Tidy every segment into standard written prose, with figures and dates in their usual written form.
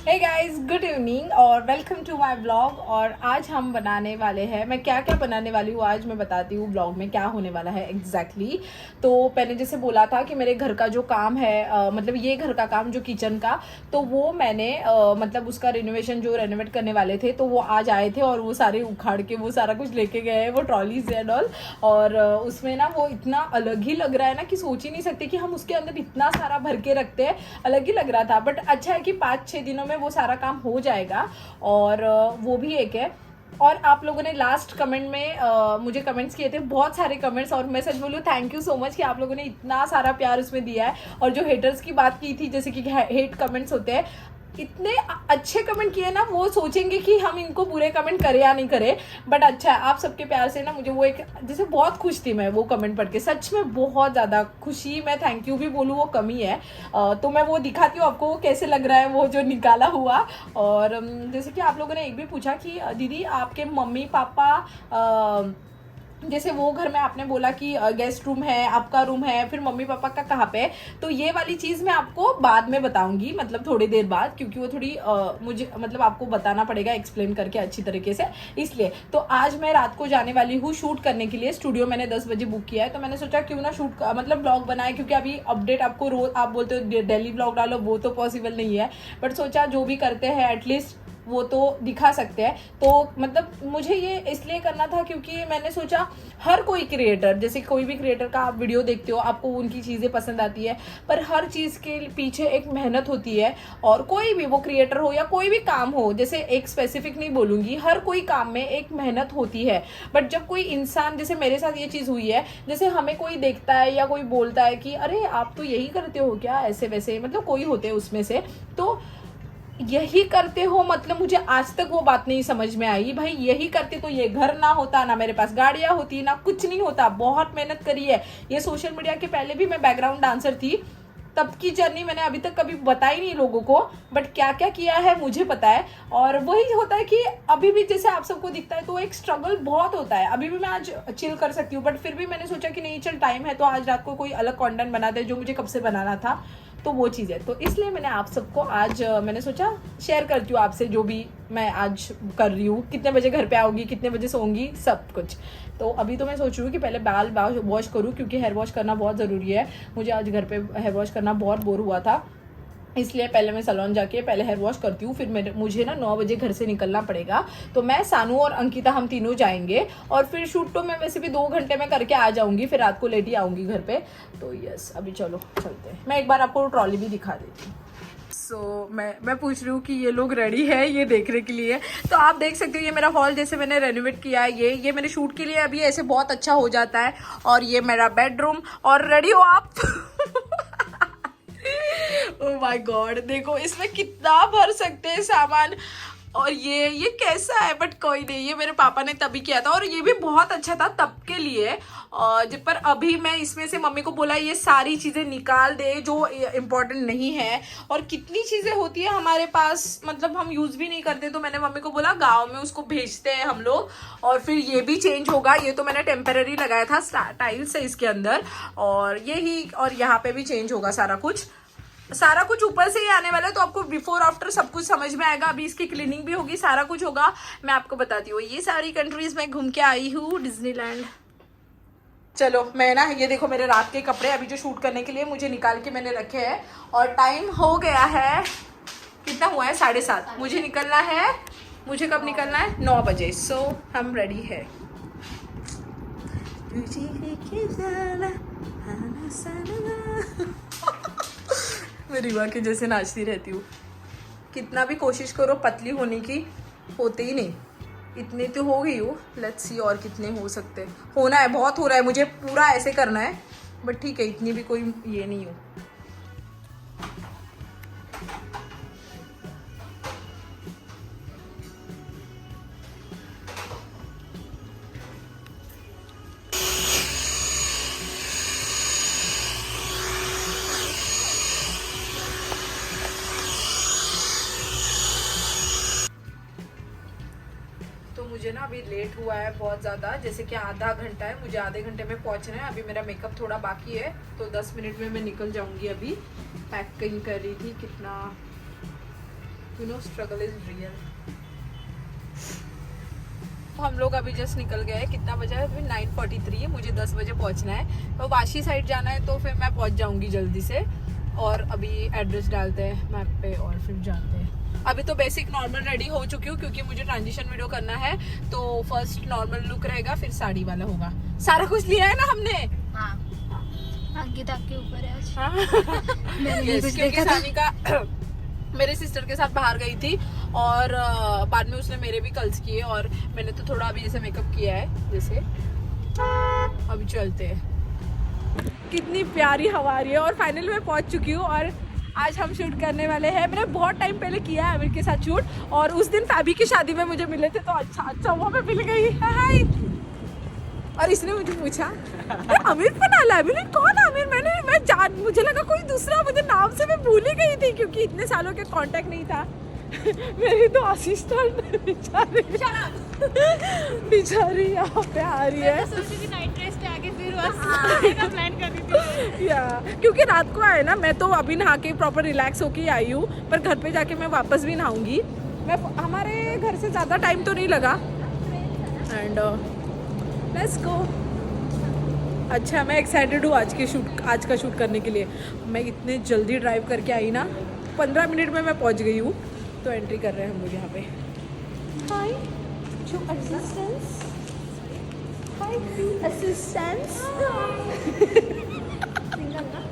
Hey guys, good evening और welcome to my blog. और आज हम बनाने वाले हैं, मैं क्या क्या बनाने वाली हूँ आज मैं बताती हूँ ब्लॉग में क्या होने वाला है एग्जैक्टली। तो मैंने जैसे बोला था कि मेरे घर का जो काम है मतलब ये घर का काम जो किचन का, तो वो मैंने मतलब उसका रिनोवेशन जो रेनोवेट करने वाले थे तो वो आज आए थे और वो सारे उखाड़ के वो सारा कुछ लेके गए हैं, वो ट्रॉलीज एंड ऑल। और उसमें ना वो इतना अलग ही लग रहा है ना कि सोच ही नहीं सकते कि हम उसके अंदर इतना सारा भर के रखते हैं। अलग ही लग रहा था, बट अच्छा है कि 5-6 दिनों में वो सारा काम हो जाएगा। और वो भी एक है। और आप लोगों ने लास्ट कमेंट में मुझे कमेंट्स किए थे, बहुत सारे कमेंट्स, और मैं सच बोलूँ थैंक यू सो मच कि आप लोगों ने इतना सारा प्यार उसमें दिया है। और जो हेटर्स की बात की थी, जैसे कि हेट कमेंट्स होते हैं, इतने अच्छे कमेंट किए ना, वो सोचेंगे कि हम इनको बुरे कमेंट करें या नहीं करें। बट अच्छा है, आप सबके प्यार से ना मुझे वो एक जैसे बहुत खुश थी मैं वो कमेंट पढ़ के, सच में बहुत ज़्यादा खुशी। मैं थैंक यू भी बोलूँ वो कमी है। तो मैं वो दिखाती हूँ आपको वो कैसे लग रहा है वो जो निकाला हुआ। और जैसे कि आप लोगों ने एक भी पूछा कि दीदी आपके मम्मी पापा जैसे वो घर में आपने बोला कि गेस्ट रूम है, आपका रूम है, फिर मम्मी पापा का कहाँ पे है। तो ये वाली चीज़ मैं आपको बाद में बताऊंगी, मतलब थोड़ी देर बाद, क्योंकि वो थोड़ी मुझे मतलब आपको बताना पड़ेगा एक्सप्लेन करके अच्छी तरीके से, इसलिए। तो आज मैं रात को जाने वाली हूँ शूट करने के लिए। स्टूडियो मैंने 10 बजे बुक किया है, तो मैंने सोचा क्यों ना शूट मतलब ब्लॉग बनाए, क्योंकि अभी अपडेट आपको रोज आप बोलते हो डेली ब्लॉग डालो, वो तो पॉसिबल नहीं है। बट सोचा जो भी करते हैं एटलीस्ट वो तो दिखा सकते हैं। तो मतलब मुझे ये इसलिए करना था क्योंकि मैंने सोचा हर कोई क्रिएटर, जैसे कोई भी क्रिएटर का आप वीडियो देखते हो, आपको उनकी चीज़ें पसंद आती है, पर हर चीज़ के पीछे एक मेहनत होती है। और कोई भी वो क्रिएटर हो या कोई भी काम हो, जैसे एक स्पेसिफिक नहीं बोलूँगी, हर कोई काम में एक मेहनत होती है। बट जब कोई इंसान, जैसे मेरे साथ ये चीज़ हुई है, जैसे हमें कोई देखता है या कोई बोलता है कि अरे आप तो यही करते हो क्या, ऐसे वैसे, मतलब कोई होते हैं उसमें से, तो यही करते हो, मतलब मुझे आज तक वो बात नहीं समझ में आई। भाई यही करते तो ये घर ना होता, ना मेरे पास गाड़ियां होती, ना कुछ नहीं होता। बहुत मेहनत करी है। ये सोशल मीडिया के पहले भी मैं बैकग्राउंड डांसर थी, तब की जर्नी मैंने अभी तक कभी बताई नहीं लोगों को, बट क्या क्या किया है मुझे पता है। और वही होता है कि अभी भी जैसे आप सबको दिखता है तो एक स्ट्रगल बहुत होता है। अभी भी मैं आज चिल कर सकती हूँ, बट फिर भी मैंने सोचा कि नहीं चल टाइम है तो आज रात को कोई अलग कंटेंट बनाते हैं जो मुझे कब से बनाना था। तो वो चीज़ है, तो इसलिए मैंने आप सबको आज मैंने सोचा शेयर करती हूँ आपसे जो भी मैं आज कर रही हूँ। कितने बजे घर पे आऊँगी, कितने बजे सोऊंगी, सब कुछ। तो अभी तो मैं सोच रही हूँ कि पहले बाल वॉश करूँ, क्योंकि हेयर वॉश करना बहुत ज़रूरी है। मुझे आज घर पे हेयर वॉश करना बहुत बोर हुआ था, इसलिए पहले मैं सैलून जाके पहले हेयर वॉश करती हूँ। फिर मुझे ना 9 बजे घर से निकलना पड़ेगा, तो मैं, सानू और अंकिता हम तीनों जाएंगे। और फिर शूट तो मैं वैसे भी 2 घंटे में करके आ जाऊँगी, फिर रात को लेट ही आऊँगी घर पे। तो यस, अभी चलो चलते हैं। मैं एक बार आपको ट्रॉली भी दिखा देती हूँ। मैं पूछ रही हूँ कि ये लोग रेडी है ये देखने के लिए। तो आप देख सकते हो ये मेरा हॉल जैसे मैंने रेनोवेट किया है, ये मैंने शूट के लिए अभी ऐसे बहुत अच्छा हो जाता है। और ये मेरा बेडरूम, और रेडी हो आप? ओह माय गॉड, देखो इसमें कितना भर सकते हैं सामान। और ये कैसा है, बट कोई नहीं, ये मेरे पापा ने तभी किया था और ये भी बहुत अच्छा था तब के लिए। पर अभी मैं इसमें से मम्मी को बोला ये सारी चीज़ें निकाल दे जो इम्पोर्टेंट नहीं है। और कितनी चीज़ें होती है हमारे पास, मतलब हम यूज़ भी नहीं करते, तो मैंने मम्मी को बोला गाँव में उसको भेजते हैं हम लोग। और फिर ये भी चेंज होगा, ये तो मैंने टेम्पररी लगाया था टाइल्स है इसके अंदर, और यही, और यहाँ पे भी चेंज होगा सारा कुछ ऊपर से ही आने वाला है। तो आपको बिफोर आफ्टर सब कुछ समझ में आएगा। अभी इसकी क्लीनिंग भी होगी, सारा कुछ होगा, मैं आपको बताती हूँ। ये सारी कंट्रीज में घूम के आई हूँ, डिज्नीलैंड। चलो मैं ना, ये देखो मेरे रात के कपड़े अभी जो शूट करने के लिए मुझे निकाल के मैंने रखे हैं। और टाइम हो गया है, कितना हुआ है, 7:30। मुझे निकलना है, मुझे कब निकलना है, 9 बजे। सो हम रेडी है। मैं रीवा के जैसे नाचती रहती हूँ। कितना भी कोशिश करो पतली होने की, होते ही नहीं। इतनी तो हो गई हूँ, लेट्स सी और कितने हो सकते। होना है, बहुत हो रहा है, मुझे पूरा ऐसे करना है, बट ठीक है, इतनी भी कोई ये नहीं हूँ। तो मुझे ना अभी लेट हुआ है बहुत ज़्यादा, जैसे कि आधा घंटा है, मुझे आधे घंटे में पहुंचना है। अभी मेरा मेकअप थोड़ा बाकी है, तो 10 मिनट में मैं निकल जाऊंगी। अभी पैक कहीं कर रही थी, कितना you know struggle is real. हम लोग अभी जस्ट निकल गए हैं। कितना बजा है अभी? 9:43 है। मुझे 10 बजे पहुंचना है। तो वाशी साइड जाना है तो फिर मैं पहुंच जाऊंगी जल्दी से। और अभी एड्रेस डालते हैं मैप पे और फिर जाते हैं। अभी तो बेसिक नॉर्मल रेडी हो चुकी हूँ क्योंकि मुझे ट्रांजिशन वीडियो करना है। तो फर्स्ट नॉर्मल लुक रहेगा, फिर साड़ी वाला होगा। सारा कुछ लिया है ना हमने? हाँ, अंकिता के ऊपर है आज। Yes, क्योंकि सानिका मेरे सिस्टर के साथ बाहर गई थी और बाद में उसने मेरे भी कर्ल्स किए और मैंने तो थोड़ा अभी ऐसे मेकअप किया है जैसे। अभी चलते हैं। कितनी प्यारी हवा आ रही है और फाइनली मैं पहुंच चुकी हूँ और आज हम शूट करने वाले हैं। मैंने बहुत टाइम पहले किया है आमिर के साथ शूट और उस दिन फैबी की शादी में मुझे मिले थे तो अच्छा वो मैं मिल गई। हाय। और इसने मुझे पूछा आमिर बनाला है। मैंने कौन आमिर? मुझे लगा कोई दूसरा, मुझे नाम से मैं भूल ही गई थी क्योंकि इतने सालों के कांटेक्ट नहीं था। मेरी तो असिस्टेंट बेचारी यहाँ पे आ रही है। या क्योंकि रात को आए ना, मैं तो अभी नहा के प्रॉपर रिलैक्स होके आई हूँ पर घर पे जाके मैं वापस भी नहाऊंगी। हमारे घर से ज़्यादा टाइम तो नहीं लगा एंड लेट्स गो। अच्छा मैं एक्साइटेड हूँ आज का शूट करने के लिए। मैं इतने जल्दी ड्राइव करके आई ना, 15 मिनट में मैं पहुँच गई हूँ। तो एंट्री कर रहे हैं हम लोग यहाँ पे। Hi to assistants, hi to assistants.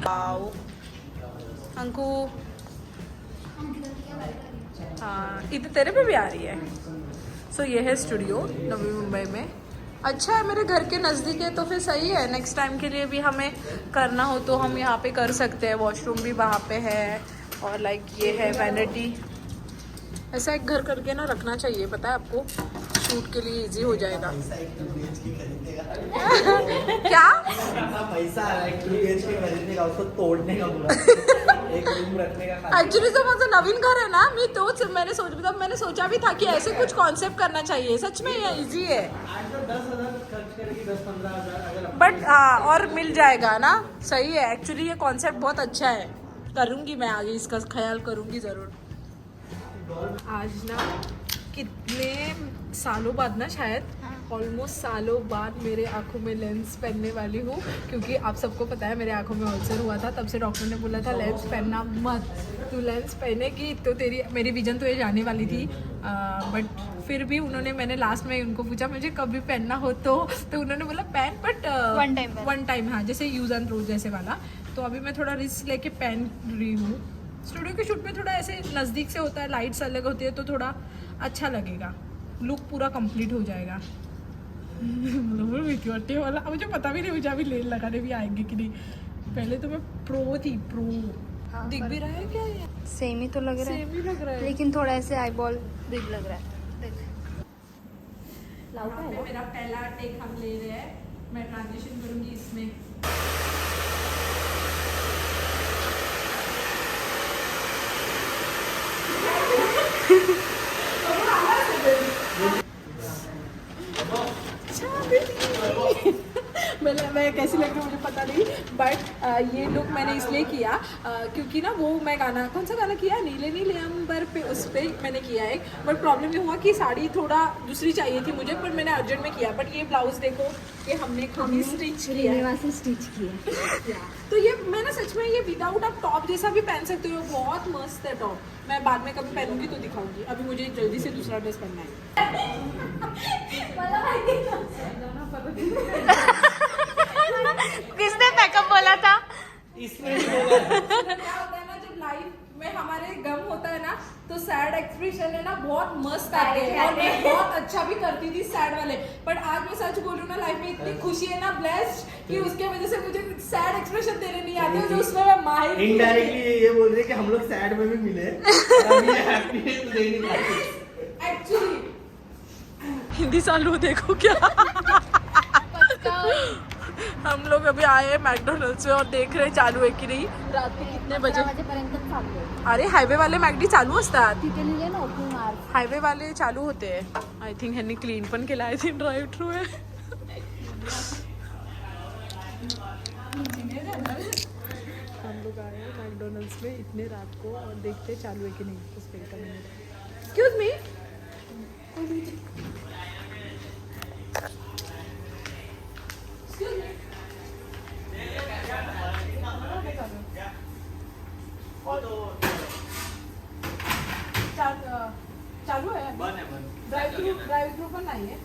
Wow Anku, हाँ इधर तेरे पे भी आ रही है। सो ये है स्टूडियो नवी मुंबई में। अच्छा है, मेरे घर के नज़दीक है तो फिर सही है। नेक्स्ट टाइम के लिए भी हमें करना हो तो हम यहाँ पे कर सकते हैं। वॉशरूम भी वहाँ पे है और लाइक ये है वैनिटी। ऐसा एक घर करके ना रखना चाहिए, पता है आपको, शूट के लिए इजी हो जाएगा। क्या पैसा आ रहा है 2 BHK खरीदने का, उसको तोड़ने का पूरा एक रूम रखने का। एक्चुअली तो माझं नवीन घर है ना, मैंने सोचा भी था कि ऐसे कुछ कॉन्सेप्ट करना चाहिए। सच में ये इजी है। 10,000 खर्च करेगी, 10-15 हज़ार बट हाँ और मिल जाएगा ना। सही है, एक्चुअली ये कॉन्सेप्ट बहुत अच्छा है। करूँगी मैं आगे, इसका ख्याल करूँगी ज़रूर। आज ना कितने सालों बाद ना, शायद ऑलमोस्ट सालों बाद मेरे आंखों में लेंस पहनने वाली हूँ क्योंकि आप सबको पता है मेरे आंखों में अल्सर हुआ था। तब से डॉक्टर ने बोला था लेंस पहनना मत, तू लेंस पहनेगी तो मेरी विजन तो ये जाने वाली थी। बट फिर भी मैंने लास्ट में उनको पूछा मुझे कभी पहनना हो तो उन्होंने बोला पहन, बट वन टाइम हाँ, जैसे यूज़ एंड थ्रो जैसे वाला। तो अभी मैं थोड़ा रिस्क लेके पहन रही हूँ। स्टूडियो के शूट में थोड़ा ऐसे नज़दीक से होता है, लाइट्स अलग होती है तो थोड़ा अच्छा लगेगा, लुक पूरा कंप्लीट हो जाएगा। वाला मुझे पता भी नहीं, मुझे अभी लेन लगाने भी आएंगे कि नहीं। पहले तो मैं प्रो थी, प्रो। हाँ, दिख भी रहा है क्या? ये सेम ही तो लग रहा है, सेम ही लग रहा है लेकिन थोड़ा ऐसे आई बॉल बिग लग रहा है। देख मेरा पहला टेक हम ले रहे हैं। मैं ट्रांजिशन करूंगी इसमें। मैं कैसी लग रही हूँ मुझे पता नहीं, बट ये लुक मैंने इसलिए किया क्योंकि ना वो मैं गाना, कौन सा गाना किया, नीले नीले अंबर पे, उस पर मैंने किया है। बट प्रॉब्लम ये हुआ कि साड़ी थोड़ा दूसरी चाहिए थी मुझे, पर मैंने अर्जेंट में किया। बट ये ब्लाउज देखो, ये हमने खुद ही स्टिच किया। तो ये मैं ना सच में ये विदाउट आप टॉप जैसा भी पहन सकते हो, बहुत मस्त है टॉप। मैं बाद में कभी पहनूंगी तो दिखाऊंगी। अभी मुझे जल्दी से दूसरा ड्रेस पहनना है। किसने मेकअप बोला था? इसमें भी बोला है। क्या होता है ना, जब लाइफ में हमारे गम होता है ना तो सैड एक्सप्रेशन है ना बहुत मस्त आते हैं और मैं बहुत अच्छा भी करती थी सैड वाले। बट आज मैं सच बोल रही हूँ ना, लाइफ में इतनी खुशी है ना, ब्लेस्ड, कि उसके वजह से मुझे सैड एक्सप्रेशन देने नहीं आते जो उसमें मैं माहिर। इनडायरेक्टली ये बोल रहे हैं कि हम लोग सैड में भी मिले और हम ये हैप्पीनेस दे नहीं पाते। एक्चुअली हिंदी चालू देखो क्या। हम लोग अभी आए हैं मैकडोनल्ड्स में और देख रहे हैं चालू है कि नहीं। रात के कितने बजे? अरे हायवे वाले मॅगडी चालू असतात, हायवे वाले चालू होते हैं। आई थिंक ह्यांनी क्लीन पण केला, आय थिंक ड्राइव थ्रू आहे। हम लोग आए हैं मैकडोनल्ड्स मैकडोनल्ड्स में इतने रात को और देखते चालू है कि नहीं उस पे का मैंने एक्सक्यूज मी चालू है ड्राइव थ्रू पर नहीं है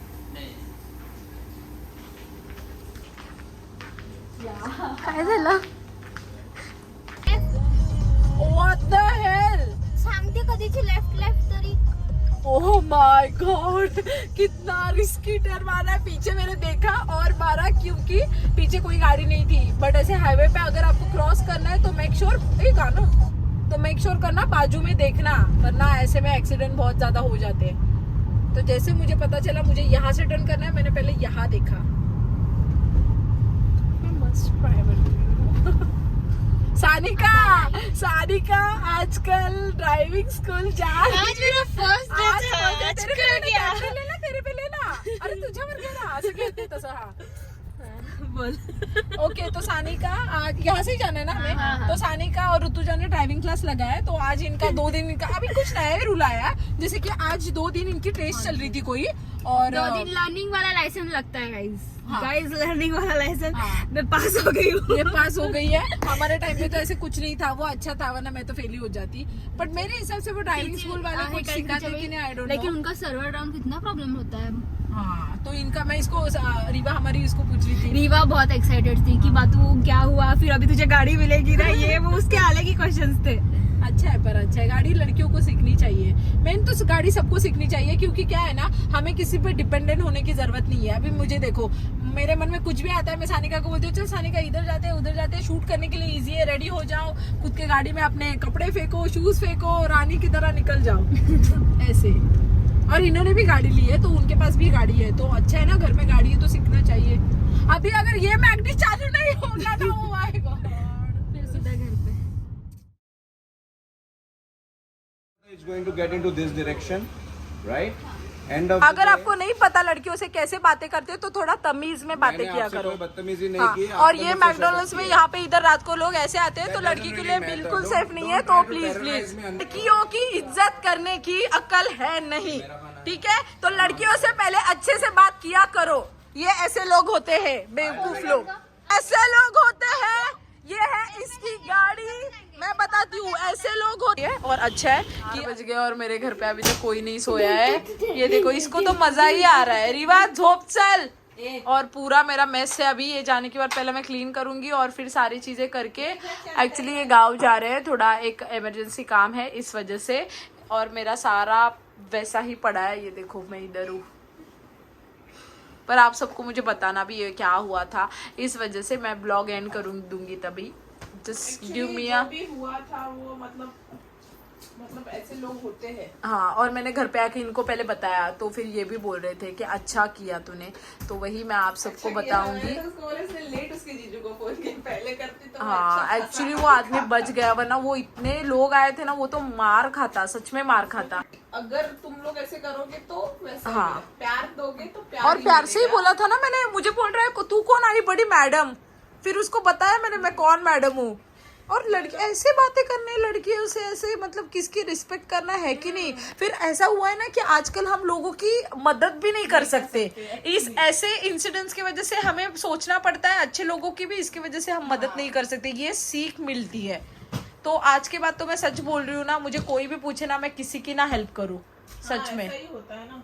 काय झालं What the hell? सांगते कधीची लेफ्ट तरी Oh my God! कितना रिस्की टर्न मारा है पीछे मैंने देखा और मारा क्योंकि पीछे कोई गाड़ी नहीं थी बट ऐसे हाईवे पे अगर आपको क्रॉस करना है तो मेक श्योर तो मेक श्योर करना बाजू में देखना वरना ऐसे में एक्सीडेंट बहुत ज्यादा हो जाते हैं तो जैसे मुझे पता चला मुझे यहाँ से टर्न करना है मैंने पहले यहाँ देखा सानिका आजकल ड्राइविंग स्कूल जा आज मेरा फर्स्ट डे था आज कर गया तेरे पे लेना अरे तुझ्यावर गेला असं घेते तसं हा बोल ओके तो सानिका आज यहाँ से ही जाना है ना हमें हाँ, हाँ. तो सानिका और ऋतुजा ने ड्राइविंग क्लास लगाया है तो आज इनका 2 दिन इनका अभी कुछ नया रूल आया है जैसे कि आज 2 दिन इनकी टेस्ट चल रही थी कोई और 2 दिन लर्निंग वाला लाइसेंस लगता है हाँ. गाइस लर्निंग वाला लाइसेंस हाँ. मैं पास हो गई हूँ ये पास हो गई है हमारे टाइम में तो ऐसे कुछ नहीं था वो अच्छा था वरना मैं तो फेल ही हो जाती बट मेरे हिसाब से वो ड्राइविंग स्कूल वाले कुछ सिखाते कि नहीं आई डोंट नो लेकिन उनका सर्वर डाउन कितना प्रॉब्लम होता है हाँ तो इनका मैं इसको रीवा हमारी इसको पूछ रही थी रीवा बहुत एक्साइटेड थी कि बातू क्या हुआ फिर अभी तुझे गाड़ी मिलेगी ना ये वो उसके अलग ही क्वेश्चंस थे अच्छा है पर अच्छा है गाड़ी लड़कियों को सीखनी चाहिए मेन तो गाड़ी सबको सीखनी चाहिए क्योंकि क्या है ना हमें किसी पे डिपेंडेंट होने की जरूरत नहीं है अभी मुझे देखो मेरे मन में कुछ भी आता है मैं सानिका को बोलती हूँ चल सानिका इधर जाते हैं उधर जाते हैं शूट करने के लिए इजी है रेडी हो जाओ खुद के गाड़ी में अपने कपड़े फेंको शूज फेंको रानी की तरह निकल जाओ ऐसे और इन्होंने भी गाड़ी ली है तो उनके पास भी गाड़ी है तो अच्छा है ना घर में गाड़ी है तो सीखना चाहिए अभी अगर ये मैगडी चालू नहीं होगा ना वो आएगा फिर सीधा घर पे It's going to get into this direction, right? End of अगर आपको नहीं पता लड़कियों से कैसे बातें करते हैं तो थोड़ा तमीज में बातें किया करो बदतमीजी नहीं हाँ, की और ये मैकडोनल्ड्स में यहाँ पे इधर रात को लोग ऐसे आते हैं तो लड़की के लिए बिल्कुल सेफ नहीं है तो प्लीज लड़कियों की इज्जत करने की अक्ल है नहीं ठीक है तो लड़कियों से पहले अच्छे से बात किया करो ये ऐसे लोग होते हैं बेवकूफ लोग ऐसे लोग होते हैं ये है इसकी गाड़ी मैं बताती हूँ ऐसे लोग होते हैं और अच्छा है कि बज गए और मेरे घर पे अभी तक कोई नहीं सोया है ये देखो इसको तो मजा ही आ रहा है रिवा झोप चल और पूरा मेरा मेस है अभी ये जाने के बाद पहले मैं क्लीन करूंगी और फिर सारी चीजें करके एक्चुअली ये गांव जा रहे हैं थोड़ा एक इमरजेंसी काम है इस वजह से और मेरा सारा वैसा ही पड़ा है ये देखो मैं इधर हूँ पर आप सबको मुझे बताना भी ये क्या हुआ था इस वजह से मैं ब्लॉग एंड दूंगी तभी जस्ट गिव मी अ हुआ था वो मतलब ऐसे लोग होते हैं हाँ और मैंने घर पे आके इनको पहले बताया तो फिर ये भी बोल रहे थे कि अच्छा किया तूने तो वही मैं आप सबको बताऊंगी लेट उसके जीजू को फोन किया पहले करती तो हाँ एक्चुअली वो आदमी बच गया वरना वो इतने लोग आए थे ना वो तो मार खाता सच में मार खाता अगर तुम लोग ऐसे करोगे तो वैसे हाँ। प्यार दोगे तो प्यार और प्यार से ही बोला था ना मैंने मुझे बोल रहा है तू कौन आई बड़ी मैडम फिर उसको बताया मैंने मैं कौन मैडम हूँ और लड़की ऐसे बातें करने लड़कियों से ऐसे मतलब किसकी रिस्पेक्ट करना है कि नहीं फिर ऐसा हुआ है ना कि आजकल हम लोगों की मदद भी नहीं कर सकते इस ऐसे इंसिडेंट्स की वजह से हमें सोचना पड़ता है अच्छे लोगों की भी इसकी वजह से हम मदद नहीं कर सकते ये सीख मिलती है तो आज के बाद तो मैं सच बोल रही हूँ ना मुझे कोई भी पूछे ना मैं किसी की ना हेल्प करूँ सच में सही होता है ना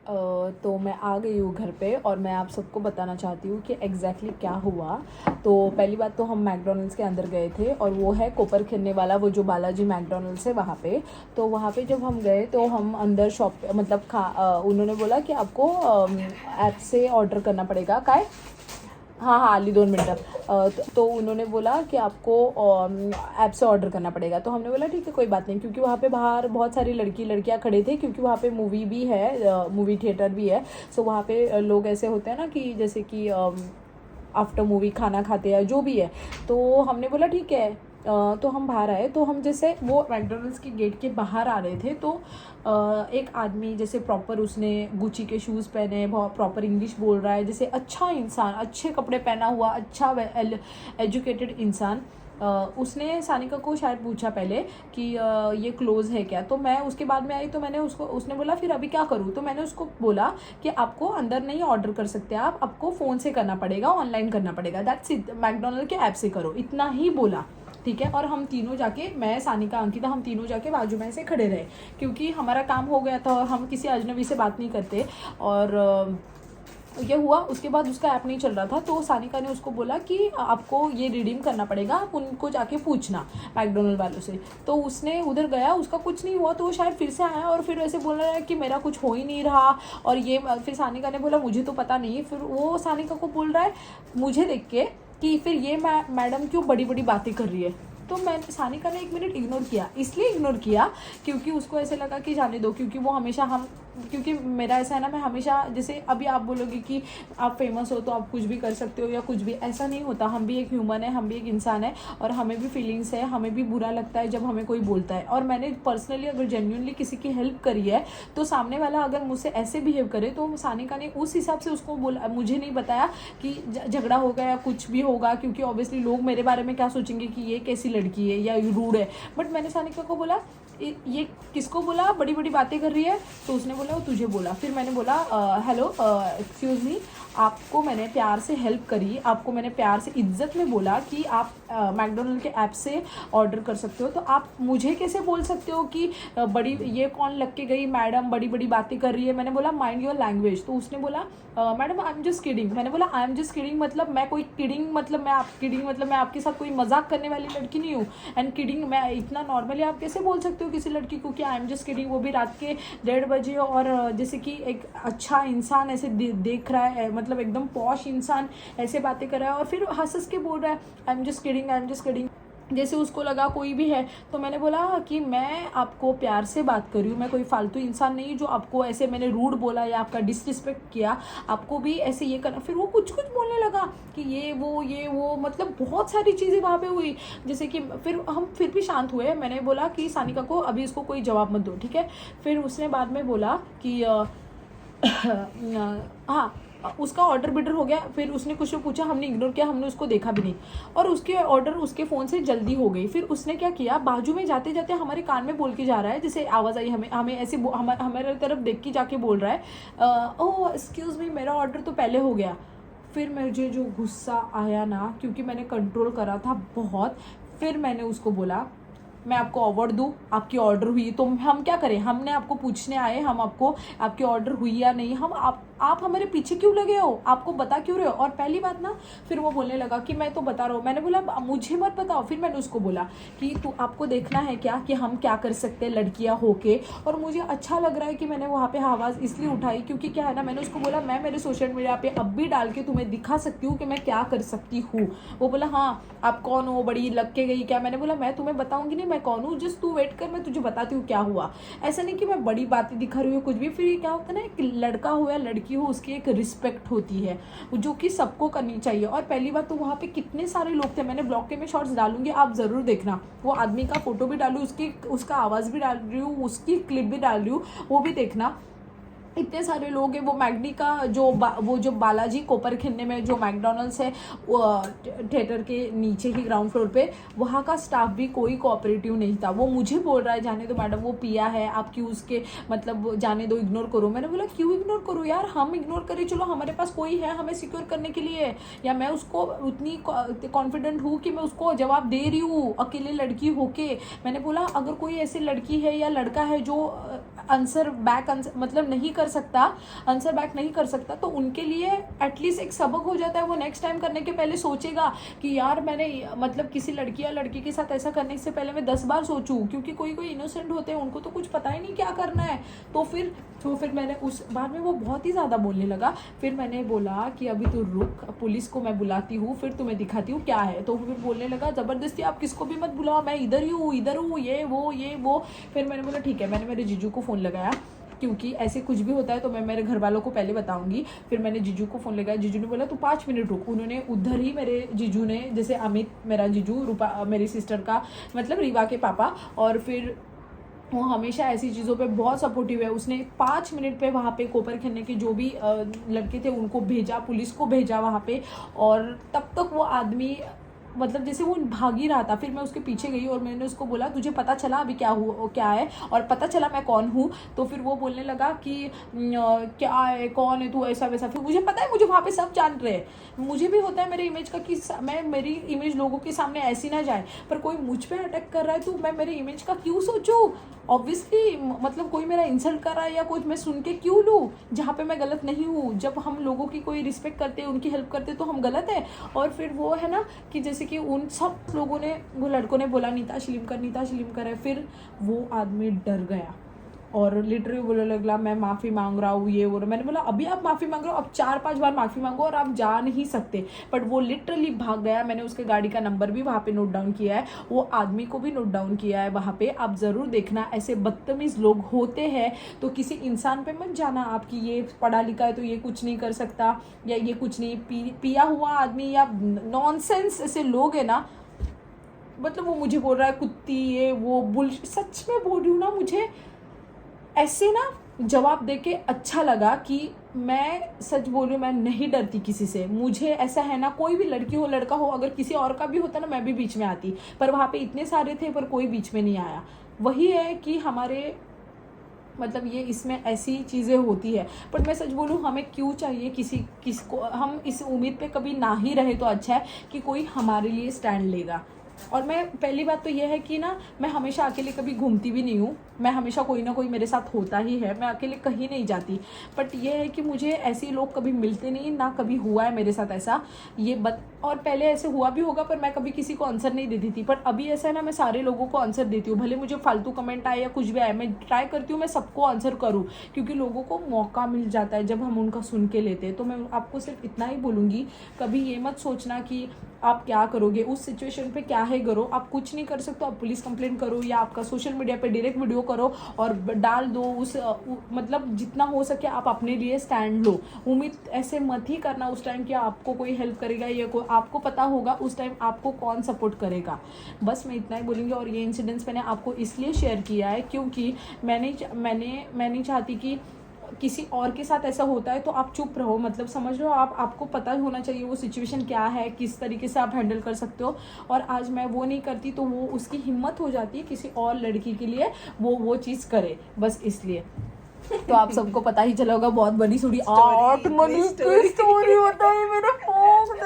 तो मैं आ गई हूँ घर पे और मैं आप सबको बताना चाहती हूँ कि एग्जैक्टली क्या हुआ तो पहली बात तो हम मैकडोनल्ड्स के अंदर गए थे और वो है कोपर खिरने वाला वो जो बालाजी मैकडोनल्ड्स है वहाँ पे तो वहाँ पे जब हम गए तो हम अंदर शॉप मतलब उन्होंने बोला कि आपको ऐप से ऑर्डर करना पड़ेगा काय हाँ अली 2 मिनट तो उन्होंने बोला कि आपको ऐप से ऑर्डर करना पड़ेगा तो हमने बोला ठीक है कोई बात नहीं क्योंकि वहाँ पे बाहर बहुत सारी लड़कियाँ खड़े थे क्योंकि वहाँ पे मूवी भी है मूवी थिएटर भी है सो वहाँ पे लोग ऐसे होते हैं ना कि जैसे कि आफ्टर मूवी खाना खाते हैं जो भी है तो हमने बोला ठीक है तो हम बाहर आए तो हम जैसे वो मैकडोनल्ड्स के गेट के बाहर आ रहे थे तो एक आदमी जैसे प्रॉपर उसने गुची के शूज़ पहने बहुत प्रॉपर इंग्लिश बोल रहा है जैसे अच्छा इंसान अच्छे कपड़े पहना हुआ अच्छा एजुकेटेड इंसान उसने सानिका को शायद पूछा पहले कि ये क्लोज़ है क्या, तो मैं उसके बाद में आई तो मैंने उसने बोला फिर अभी क्या करूँ, तो मैंने उसको बोला कि आपको अंदर नहीं ऑर्डर कर सकते आप, आपको फ़ोन से करना पड़ेगा, ऑनलाइन करना पड़ेगा, दैट्स इट, मैकडोनल्ड के ऐप से करो, इतना ही बोला, ठीक है। और हम तीनों जाके, मैं, सानिका, अंकिता, हम तीनों जाके बाजू में से खड़े रहे क्योंकि हमारा काम हो गया था और हम किसी अजनबी से बात नहीं करते। और ये हुआ, उसके बाद उसका ऐप नहीं चल रहा था, तो सानिका ने उसको बोला कि आपको ये रिडीम करना पड़ेगा, आप उनको जाके पूछना मैकडोनल्ड वालों से। तो उसने उधर गया, उसका कुछ नहीं हुआ, तो वो शायद फिर से आया और फिर वैसे बोल रहा है कि मेरा कुछ हो ही नहीं रहा। और ये फिर सानिका ने बोला मुझे तो पता नहीं, फिर वो सानिका को बोल रहा है मुझे देख के कि फिर ये मैडम क्यों बड़ी बड़ी बातें कर रही है। तो सानिका ने 1 मिनट इग्नोर किया, इसलिए इग्नोर किया क्योंकि उसको ऐसे लगा कि जाने दो, क्योंकि वो हमेशा क्योंकि मेरा ऐसा है ना, मैं हमेशा, जैसे अभी आप बोलोगे कि आप फेमस हो तो आप कुछ भी कर सकते हो या कुछ भी, ऐसा नहीं होता। हम भी एक ह्यूमन है, हम भी एक इंसान है और हमें भी फीलिंग्स है, हमें भी बुरा लगता है जब हमें कोई बोलता है। और मैंने पर्सनली अगर जेन्युइनली किसी की हेल्प करी है तो सामने वाला अगर मुझसे ऐसे बिहेव करे तो सानिका ने उस हिसाब से उसको बोला, मुझे नहीं बताया कि झगड़ा होगा या कुछ भी होगा, क्योंकि ऑब्वियसली लोग मेरे बारे में क्या सोचेंगे कि ये कैसी लड़की है या रूड है। बट मैंने सानिका को बोला ये किसको बोला बड़ी बड़ी बातें कर रही है, तो उसने बोला वो तुझे बोला। फिर मैंने बोला हेलो एक्सक्यूज़ मी, आपको मैंने प्यार से हेल्प करी, आपको मैंने प्यार से इज्जत में बोला कि आप मैकडोनल्ड के ऐप से ऑर्डर कर सकते हो, तो आप मुझे कैसे बोल सकते हो कि बड़ी, ये कौन लग के गई मैडम बड़ी बड़ी बातें कर रही है। मैंने बोला माइंड योर लैंग्वेज। तो उसने बोला madam I am just kidding. मैंने बोला आई एम जस्ट किडिंग मतलब मैं कोई किडिंग मतलब मैं आपके साथ कोई मजाक करने वाली लड़की नहीं हूँ। एंड किडिंग मैं इतना नॉर्मली आप कैसे बोल सकते हो किसी लड़की को कि आई एम जस्ट किडिंग, वो भी रात के 1:30 बजे, और जैसे कि एक अच्छा इंसान ऐसे देख रहा है, मतलब एकदम पॉश इंसान ऐसे बातें कर रहा है और फिर हंस के बोल रहा है आई एम जस्ट किडिंग, जैसे उसको लगा कोई भी है। तो मैंने बोला कि मैं आपको प्यार से बात कर रही हूँ, मैं कोई फालतू इंसान नहीं जो आपको ऐसे मैंने रूड बोला या आपका डिसरिस्पेक्ट किया, आपको भी ऐसे ये करना। फिर वो कुछ बोलने लगा कि ये वो मतलब बहुत सारी चीज़ें वहाँ पे हुई, जैसे कि फिर हम फिर भी शांत हुए। मैंने बोला कि सानिका को अभी इसको कोई जवाब मत दो, ठीक है। फिर उसने बाद में बोला कि हाँ उसका ऑर्डर बिडर हो गया। फिर उसने कुछ पूछा, हमने इग्नोर किया, हमने उसको देखा भी नहीं, और उसके ऑर्डर उसके फ़ोन से जल्दी हो गई। फिर उसने क्या किया, बाजू में जाते जाते हमारे कान में बोल के जा रहा है, जैसे आवाज़ आई हमें ऐसे हमारे तरफ देख के जाके बोल रहा है ओह एक्सक्यूज़ मी, मेरा ऑर्डर तो पहले हो गया। फिर मुझे जो गुस्सा आया ना, क्योंकि मैंने कंट्रोल करा था बहुत, फिर मैंने उसको बोला मैं आपको अवार्ड दूँ, आपकी ऑर्डर हुई तो हम क्या करें, हमने आपको पूछने आए, हम आपको आपकी ऑर्डर हुई या नहीं, हम आप हमारे पीछे क्यों लगे हो, आपको बता क्यों रहे हो। और पहली बात ना, फिर वो बोलने लगा कि मैं तो बता रहा हूँ। मैंने बोला मुझे मत बताओ। फिर मैंने उसको बोला कि तू आपको देखना है क्या कि हम क्या कर सकते हैं लड़कियाँ होके। और मुझे अच्छा लग रहा है कि मैंने वहाँ पे आवाज़ इसलिए उठाई क्योंकि क्या है ना, मैंने उसको बोला मैं मेरे सोशल मीडिया पे अब भी डाल के तुम्हें दिखा सकती हूँ कि मैं क्या कर सकती हूँ। वो बोला हाँ आप कौन हो, बड़ी लग के गई क्या। मैंने बोला मैं तुम्हें बताऊँगी नहीं मैं कौन हूँ, जस्ट तू वेट कर, मैं तुझे बताती हूँ क्या हुआ। ऐसा नहीं कि मैं बड़ी बातें दिखा रही हूँ कुछ भी। फिर क्या होता है ना, एक लड़का हो या लड़की हो उसकी एक रिस्पेक्ट होती है जो कि सबको करनी चाहिए। और पहली बात तो वहाँ पे कितने सारे लोग थे, मैंने ब्लॉग के में शॉर्ट्स डालूंगी, आप ज़रूर देखना। वो आदमी का फोटो भी डालूँ, उसका आवाज़ भी डाल रही हूँ, उसकी क्लिप भी डाल रही हूँ, वो भी देखना। इतने सारे लोग हैं। वो मैगडी का वो जो बालाजी कोपरखन्ने में जो मैकडोनल्ड्स है थिएटर के नीचे ही ग्राउंड फ्लोर पे, वहाँ का स्टाफ भी कोई कोऑपरेटिव नहीं था। वो मुझे बोल रहा है जाने दो मैडम, वो पिया है, आप क्यों उसके मतलब जाने दो, इग्नोर करो। मैंने बोला क्यों इग्नोर करो यार, हम इग्नोर करें, चलो हमारे पास कोई है हमें सिक्योर करने के लिए, या मैं उसको उतनी कॉन्फिडेंट हूँ कि मैं उसको जवाब दे रही हूँ अकेले लड़की होके। मैंने बोला अगर कोई ऐसी लड़की है या लड़का है जो आंसर मतलब नहीं कर सकता, आंसर बैक नहीं कर सकता, तो उनके लिए एटलीस्ट एक सबक हो जाता है। वो नेक्स्ट टाइम करने के पहले सोचेगा कि यार मैंने मतलब किसी लड़की या लड़की के साथ ऐसा करने से पहले मैं 10 बार सोचूं, क्योंकि कोई इनोसेंट होते हैं, उनको तो कुछ पता ही नहीं क्या करना है। तो फिर मैंने उस बाद में वो बहुत ही ज़्यादा बोलने लगा। फिर मैंने बोला कि अभी तू रुक, पुलिस को मैं बुलाती हूँ, फिर तुम्हें दिखाती हूँ क्या है। तो फिर बोलने लगा ज़बरदस्ती आप किसको भी मत बुलाओ, मैं इधर हूँ ये वो। फिर मैंने बोला ठीक है। मैंने मेरे जीजू को फ़ोन लगाया, क्योंकि ऐसे कुछ भी होता है तो मैं मेरे घर वालों को पहले बताऊंगी। फिर मैंने जीजू को फ़ोन लगाया, जीजू ने बोला तू 5 मिनट रुक। उन्होंने उधर ही मेरे जीजू ने, जैसे अमित मेरा जीजू, रूपा मेरी सिस्टर का मतलब रीवा के पापा, और फिर वो हमेशा ऐसी चीज़ों पे बहुत सपोर्टिव है। उसने 5 मिनट पे वहाँ पे कोपरखन्ने के जो भी लड़के थे उनको भेजा, पुलिस को भेजा वहाँ पे, और तब तक वो आदमी मतलब जैसे वो भाग ही रहा था। फिर मैं उसके पीछे गई और मैंने उसको बोला तुझे पता चला अभी क्या हुआ क्या है, और पता चला मैं कौन हूँ। तो फिर वो बोलने लगा कि क्या है, कौन है तू, ऐसा वैसा। फिर मुझे पता है, मुझे वहाँ पे सब जान रहे हैं, मुझे भी होता है मेरे इमेज का कि मैं मेरी इमेज लोगों के सामने ऐसी ना जाए, पर कोई मुझ पे अटैक कर रहा है तो मैं मेरे इमेज का क्यों सोचूं। ऑब्वियसली मतलब कोई मेरा इंसल्ट कर रहा है या कुछ, मैं सुन के क्यों लूँ जहाँ पे मैं गलत नहीं हूँ। जब हम लोगों की कोई रिस्पेक्ट करते हैं, उनकी हेल्प करते हैं, तो हम गलत है। और फिर वो है ना कि जैसे कि उन सब लोगों ने, वो लड़कों ने बोला नीता शिलीम कर है, फिर वो आदमी डर गया और लिटरली बोलने लगला मैं माफ़ी मांग रहा हूँ ये वो। मैंने बोला अभी आप माफ़ी मांग रहे हो, अब 4-5 बार माफ़ी मांगो और आप जा नहीं सकते। बट वो लिटरली भाग गया। मैंने उसके गाड़ी का नंबर भी वहाँ पे नोट डाउन किया है, वो आदमी को भी नोट डाउन किया है वहाँ पे। आप ज़रूर देखना, ऐसे बदतमीज़ लोग होते हैं तो किसी इंसान पे मत जाना आपकी ये पढ़ा लिखा है तो ये कुछ नहीं कर सकता, या ये कुछ नहीं, पिया हुआ आदमी या नॉनसेंस ऐसे लोग हैं ना। मतलब वो मुझे बोल रहा है कुत्ती ये वो बुल, सच में बोल रही हूँ ना, मुझे ऐसे ना जवाब देके अच्छा लगा कि मैं सच बोल रही हूँ, मैं नहीं डरती किसी से। मुझे ऐसा है ना, कोई भी लड़की हो लड़का हो, अगर किसी और का भी होता ना मैं भी बीच में आती, पर वहाँ पे इतने सारे थे पर कोई बीच में नहीं आया। वही है कि हमारे मतलब ये इसमें ऐसी चीज़ें होती है। पर मैं सच बोलूँ, हमें क्यों चाहिए किसको, हम इस उम्मीद पे कभी ना ही रहे तो अच्छा है कि कोई हमारे लिए स्टैंड लेगा। और मैं पहली बात तो यह है कि ना, मैं हमेशा अकेले कभी घूमती भी नहीं हूँ, मैं हमेशा कोई ना कोई मेरे साथ होता ही है, मैं अकेले कहीं नहीं जाती। बट ये है कि मुझे ऐसे लोग कभी मिलते नहीं, ना कभी हुआ है मेरे साथ ऐसा ये और पहले ऐसे हुआ भी होगा पर मैं कभी किसी को आंसर नहीं देती थी। पर अभी ऐसा है ना, मैं सारे लोगों को आंसर देती हूँ, भले मुझे फालतू कमेंट आए या कुछ भी आए, मैं ट्राई करती हूँ मैं सबको आंसर करूँ, क्योंकि लोगों को मौका मिल जाता है जब हम उनका सुन के लेते हैं। तो मैं आपको सिर्फ इतना ही बोलूँगी, कभी ये मत सोचना कि आप क्या करोगे उस सिचुएशन पे, क्या है करो। आप कुछ नहीं कर सकते, आप पुलिस कंप्लेंट करो या आपका सोशल मीडिया पे डायरेक्ट वीडियो करो और डाल दो उस मतलब जितना हो सके आप अपने लिए स्टैंड लो। उम्मीद ऐसे मत ही करना उस टाइम कि आपको कोई हेल्प करेगा या कोई, आपको पता होगा उस टाइम आपको कौन सपोर्ट करेगा। बस मैं इतना ही बोलूँगी। और ये इंसिडेंट्स मैंने आपको इसलिए शेयर किया है क्योंकि मैं नहीं चाहती कि किसी और के साथ ऐसा होता है तो आप चुप रहो, मतलब समझ लो आपको पता होना चाहिए वो सिचुएशन क्या है, किस तरीके से आप हैंडल कर सकते हो। और आज मैं वो नहीं करती तो वो उसकी हिम्मत हो जाती है किसी और लड़की के लिए वो चीज़ करे, बस इसलिए। तो आप सबको पता ही चला होगा, बहुत बड़ी सुड़ी 8 मिनट की स्टोरी होता है मेरा फोन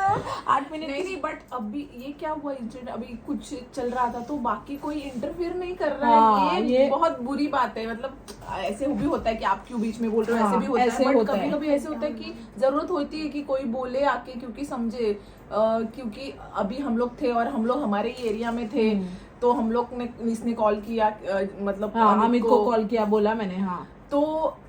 8 मिनट नहीं, बट अभी ये क्या हुआ इंसिडेंट, अभी कुछ चल रहा था तो बाकी कोई इंटरफेयर नहीं कर रहा है। ये बहुत बुरी बात है। मतलब ऐसे भी होता है कि आप क्यों बीच में बोल रहे हो, ऐसे भी होता है, बट कभी कभी ऐसे होता है कि जरूरत होती है कि कोई बोले आके, क्योंकि समझे क्योंकि अभी हम लोग थे और हम लोग हमारे ही एरिया में थे, तो हम लोग ने इसने कॉल किया, मतलब अमित को कॉल किया, बोला मैंने। हाँ, तो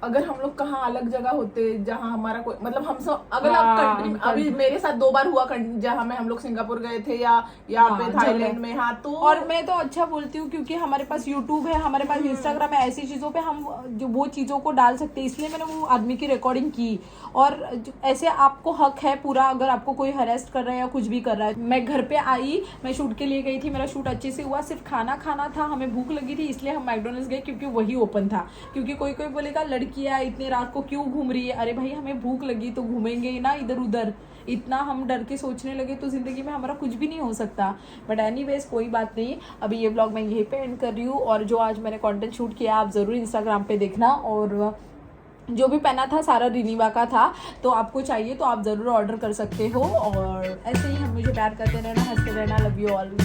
अगर हम लोग कहाँ अलग जगह होते जहाँ हमारा कोई मतलब हम सब अगर आप कंट्री, अभी मेरे साथ 2 बार हुआ जहाँ में हम लोग सिंगापुर गए थे या यहाँ पे थाईलैंड में। हाँ, तो और मैं तो अच्छा बोलती हूँ क्योंकि हमारे पास यूट्यूब है, हमारे पास इंस्टाग्राम है, ऐसी चीज़ों पे हम जो वो चीज़ों को डाल सकते हैं, इसलिए मैंने वो आदमी की रिकॉर्डिंग की। और ऐसे आपको हक है पूरा, अगर आपको कोई हरेस्ट कर रहा है या कुछ भी कर रहा है। मैं घर पे आई, मैं शूट के लिए गई थी, मेरा शूट अच्छे से हुआ, सिर्फ खाना खाना था, हमें भूख लगी थी इसलिए हम मैकडोनल्ड्स गए क्योंकि वही ओपन था। क्योंकि कोई बोलेगा लड़कियां इतने रात को क्यों घूम रही है, अरे भाई हमें भूख लगी तो घूमेंगे ही ना इधर उधर। इतना हम डर के सोचने लगे तो जिंदगी में हमारा कुछ भी नहीं हो सकता। बट एनीवेज कोई बात नहीं, अभी ये व्लॉग मैं यहीं पे एंड कर रही हूँ। और जो आज मैंने कंटेंट शूट किया आप ज़रूर इंस्टाग्राम पे देखना। और जो भी पहना था सारा रिनीवा का था, तो आपको चाहिए तो आप ज़रूर ऑर्डर कर सकते हो। और ऐसे ही हम मुझे प्यार करते रहना, हंसते रहना। Love you all.